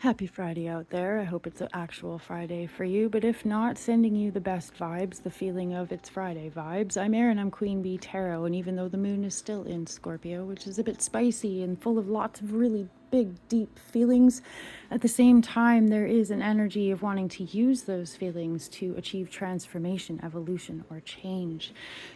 Happy Friday out there. I hope it's an actual Friday for you, but if not, sending you the best vibes, the feeling of it's Friday vibes. I'm Erin, I'm QueenBeeTarot, and even though the moon is still in Scorpio, which is a bit spicy and full of lots of really big, deep feelings, at the same time, there is an energy of wanting to use those feelings to achieve transformation, evolution, or change.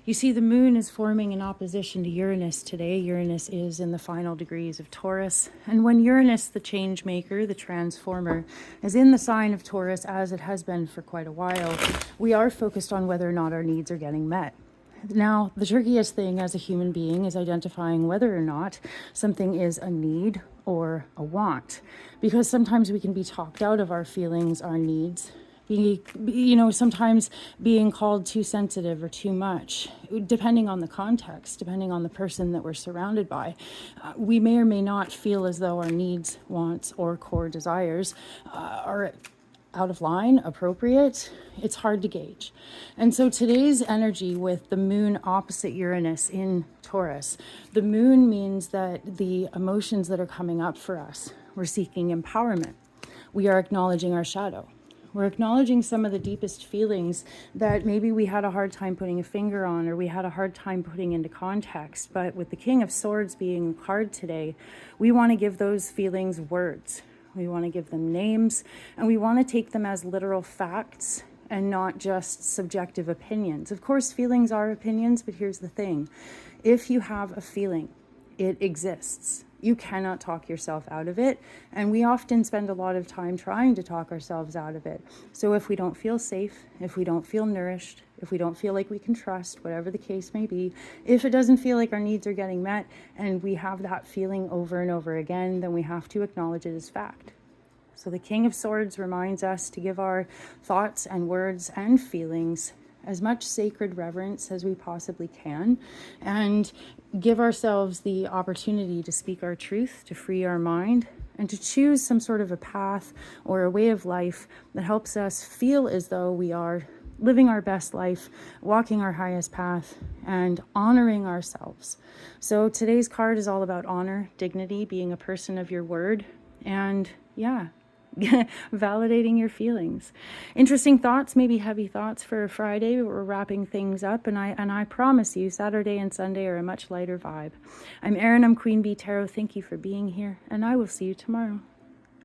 You see, the moon is forming in opposition to Uranus today. Uranus is in the final degrees of Taurus, and when Uranus, the change maker, the transformer, is in the sign of Taurus, as it has been for quite a while, we are focused on whether or not our needs are getting met. Now, the trickiest thing as a human being is identifying whether or not something is a need or a want, because sometimes we can be talked out of our feelings, our needs, sometimes being called too sensitive or too much, depending on the context, depending on the person that we're surrounded by. We may or may not feel as though our needs, wants, or core desires are out of line, appropriate. It's hard to gauge. And so today's energy with the moon opposite Uranus in Taurus, the moon means that the emotions that are coming up for us, we're seeking empowerment. We are acknowledging our shadow. We're acknowledging some of the deepest feelings that maybe we had a hard time putting a finger on, or we had a hard time putting into context. But with the King of Swords being a card today, we want to give those feelings words. We want to give them names, and we want to take them as literal facts and not just subjective opinions. Of course, feelings are opinions, but here's the thing. If you have a feeling, it exists. You cannot talk yourself out of it, and we often spend a lot of time trying to talk ourselves out of it. So if we don't feel safe, if we don't feel nourished, if we don't feel like we can trust, whatever the case may be, if it doesn't feel like our needs are getting met and we have that feeling over and over again, then we have to acknowledge it as fact. So the King of Swords reminds us to give our thoughts and words and feelings as much sacred reverence as we possibly can, and give ourselves the opportunity to speak our truth, to free our mind, and to choose some sort of a path or a way of life that helps us feel as though we are living our best life, walking our highest path, and honoring ourselves. So today's card is all about honor, dignity, being a person of your word, and validating your feelings. Interesting thoughts, maybe heavy thoughts for a Friday. We're wrapping things up, and I promise you Saturday and Sunday are a much lighter vibe. I'm Erin, I'm QueenBeeTarot. Thank you for being here, and I will see you tomorrow.